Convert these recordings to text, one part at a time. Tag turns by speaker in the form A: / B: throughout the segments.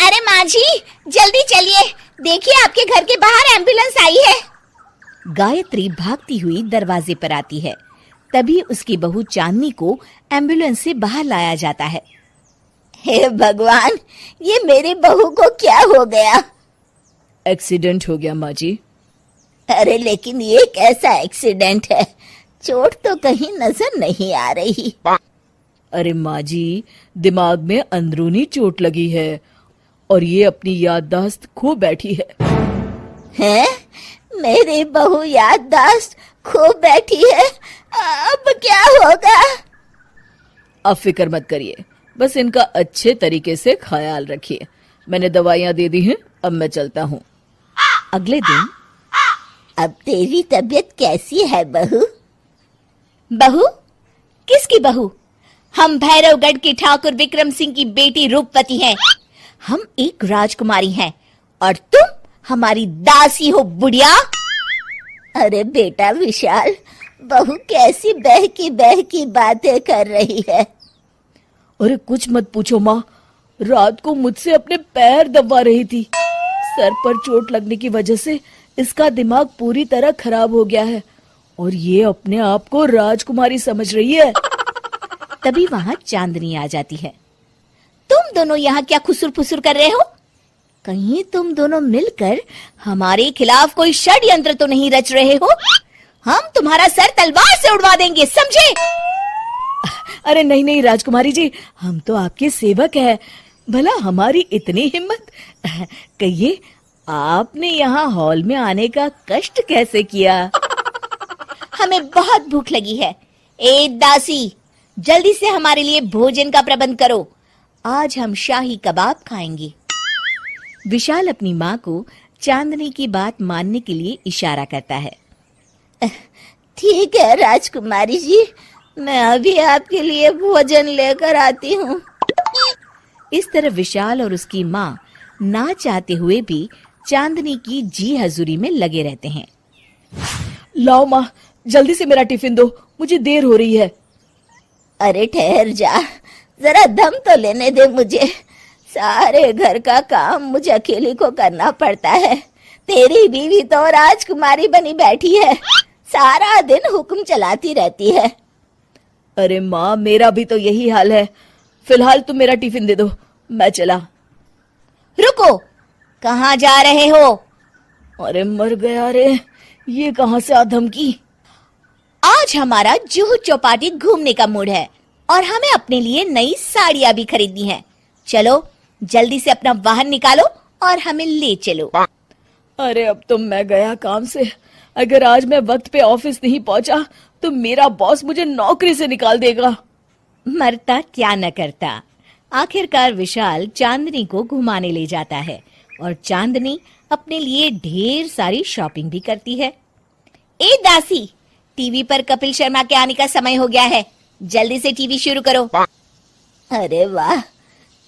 A: अरे माँ जी, जल्दी चलिए, देखिए आपके घर के बाहर एम्बुलेंस आई है।
B: गायत्री भागती हुई दरवाजे पर आती है। तभी उसकी बहू चांदनी को एम्बुलेंस से बाहर लाया जाता है।
A: हे भगवान, ये मेरी बहू को क्या हो गया?
C: एक्सीडेंट हो गया माँ जी।
A: अरे लेकिन ये कैसा एक्सीडेंट है? चोट तो कहीं नजर नहीं आ रही।
C: अरे माँ जी, दिमाग में अंदरूनी चोट लगी है और ये अपनी याददाश्त खो बैठी है।
A: हैं? मेरी बहू याददाश्त खो बैठी है, अब क्या होगा?
C: आप फिक्र मत करिए, बस इनका अच्छे तरीके से ख्याल रखिए। मैंने दवाइयाँ दे दी हैं, अब मैं चलता हूँ।
B: अगले दिन
A: अब तेरी तबीयत कैसी है बहू?
B: बहू? किसकी बहू? हम भैरवगढ़ के ठाकुर विक्रम सिंह की बेटी रूपवती हैं। हम एक राजकुमारी हैं और तुम हमारी दासी हो बुढ़िया।
A: अरे बेटा विशाल, बहू कैसी बहकी बातें कर रही है।
C: अरे कुछ मत पूछो माँ, रात को मुझसे अपने पैर दबा रही थी। सर पर चोट लगने की वजह से इसका दिमाग पूरी तरह खराब हो गया है और ये अपने आप को राजकुमारी समझ रही है।
B: तभी वहां चांदनी आ जाती है। तुम दोनों यहाँ क्या खुसुर फुसुर कर रहे हो? कहीं तुम दोनों मिलकर हमारे खिलाफ कोई षड्यंत्र तो नहीं रच रहे हो? हम तुम्हारा सर तलवार से उड़वा देंगे, समझे?
C: अरे नहीं नहीं राजकुमारी जी, हम तो आपके सेवक हैं। भला हमारी इतनी हिम्मत? कहिए, आपने यहाँ हॉल में आने का कष्ट कैसे किया?
B: हमें बहुत भूख लगी है। ए दासी, जल्दी से हमारे लिए भोजन का प्रबंध करो। आज हम शाही कबाब खाएंगे। विशाल अपनी माँ को चांदनी की बात मानने के लिए इशारा करता है।
A: ठीक है राजकुमारी जी, मैं अभी आपके लिए भोजन लेकर आती हूँ।
B: इस तरह विशाल और उसकी माँ ना चाहते हुए भी चांदनी की जी हजूरी में लगे रहते हैं।
C: लाओ माँ, जल्दी से मेरा टिफिन दो, मुझे देर हो रही है।
A: अरे ठहर जा, जरा दम तो लेने दे मुझे। सारे घर का काम मुझे अकेली को करना पड़ता है। तेरी बीवी तो राजकुमारी बनी बैठी है, सारा दिन हुक्म चलाती रहती है।
C: अरे माँ, मेरा भी तो यही हाल है। फिलहाल तुम मेरा टिफिन दे दो, मैं चला।
B: रुको, कहाँ जा रहे हो?
C: अरे मर गया रे, ये कहाँ से आ धमकी?
B: आज हमारा जुहू चौपाटी घूमने का मूड है और हमें अपने लिए नई साड़ियाँ भी खरीदनी है। चलो जल्दी से अपना वाहन निकालो और हमें ले चलो।
C: अरे अब तो मैं गया काम से। अगर आज मैं वक्त पे ऑफिस नहीं पहुंचा तो मेरा बॉस मुझे नौकरी से निकाल देगा।
B: मरता क्या न करता। आखिरकार विशाल चांदनी को घुमाने ले जाता है और चांदनी अपने लिए ढेर सारी शॉपिंग भी करती है। ए दासी, टीवी पर कपिल शर्मा के आने का समय हो गया है, जल्दी से टीवी शुरू करो।
A: अरे वाह,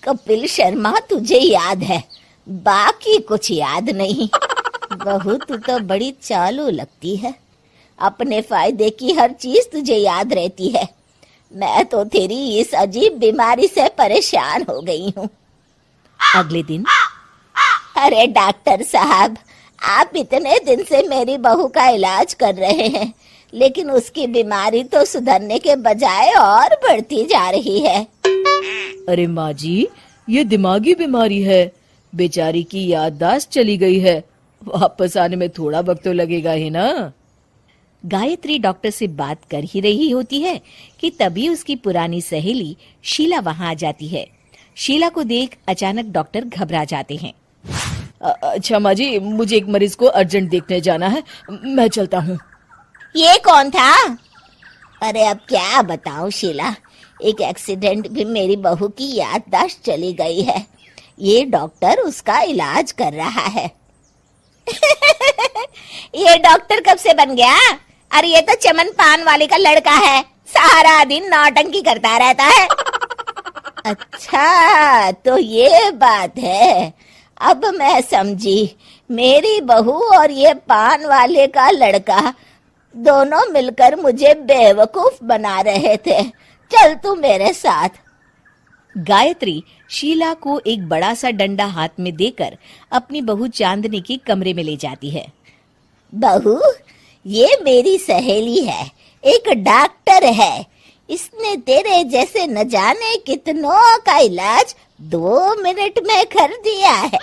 A: कपिल शर्मा तुझे याद है, बाकी कुछ याद नहीं। बहू तू तो बड़ी चालू लगती है, अपने फायदे की हर चीज तुझे याद रहती है। मैं तो तेरी इस अजीब बीमारी से परेशान हो गई हूँ।
B: अगले दिन,
A: अरे डॉक्टर साहब, आप इतने दिन से मेरी बहू का इलाज कर रहे हैं, लेकिन उसकी बीमारी तो सुधरने के बजाय और बढ़ती जा रही है।
C: अरे माँ जी, ये दिमागी बीमारी है। बेचारी की याददाश्त चली गई है, वापस आने में थोड़ा वक्त तो लगेगा ही ना।
B: गायत्री डॉक्टर से बात कर ही रही होती है कि तभी उसकी पुरानी सहेली शीला वहां आ जाती है। शीला को देख अचानक डॉक्टर घबरा जाते हैं।
C: अच्छा माँ जी, मुझे एक मरीज को अर्जेंट देखने जाना है, मैं चलता हूँ।
A: ये कौन था? अरे अब क्या बताऊं शीला, एक एक्सीडेंट भी मेरी बहू की याददाश्त चली गई है। ये डॉक्टर उसका इलाज कर रहा है। ये डॉक्टर कब से बन गया? अरे ये तो चमन पान वाले का लड़का है, सारा दिन नौटंकी करता रहता है। अच्छा तो ये बात है, अब मैं समझी। मेरी बहू और ये पान वाले का लड़का दोनों मिलकर मुझे बेवकूफ बना रहे थे। चल तू मेरे साथ।
B: गायत्री शीला को एक बड़ा सा डंडा हाथ में देकर अपनी बहू चांदनी के कमरे में ले जाती है।
A: बहू, ये मेरी सहेली है, एक डॉक्टर है। इसने तेरे जैसे न जाने कितनों का इलाज 2 मिनट में कर दिया है।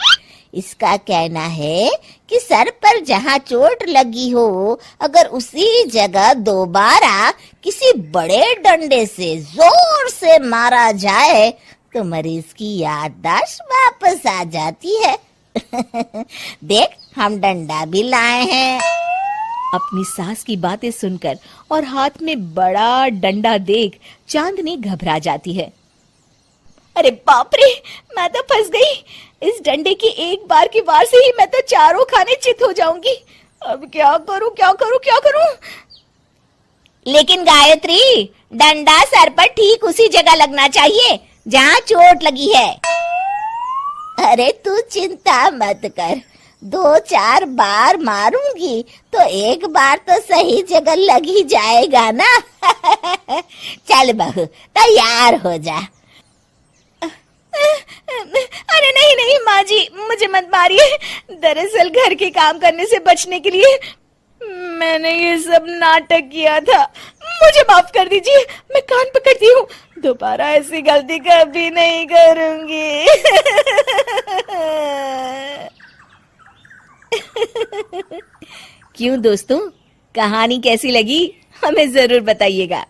A: इसका कहना है कि सर पर जहाँ चोट लगी हो, अगर उसी जगह दोबारा किसी बड़े डंडे से जोर से मारा जाए तो मरीज की याददाश्त वापस आ जाती है। देख, हम डंडा भी लाए हैं।
B: अपनी सास की बातें सुनकर और हाथ में बड़ा डंडा देख चांदनी घबरा जाती है। अरे बाप रे, मैं तो फंस गई। इस डंडे की एक बार की वार से ही मैं तो चारों खाने चित हो जाऊंगी। अब क्या करूं, क्या करूं, क्या करूं?
A: लेकिन गायत्री, डंडा सर पर ठीक उसी जगह लगना चाहिए जहाँ चोट लगी है। अरे तू चिंता मत कर, 2-4 बार मारूंगी तो एक बार तो सही जगह लग ही जाएगा ना। चल बहू, तैयार हो जा।
B: अरे नहीं नहीं माँ जी, मुझे मत मारिए। दरअसल घर के काम करने से बचने के लिए मैंने ये सब नाटक किया था। मुझे माफ कर दीजिए, मैं कान पकड़ती हूँ। दोबारा ऐसी गलती कभी नहीं करूंगी। क्यों दोस्तों, कहानी कैसी लगी हमें जरूर बताइएगा।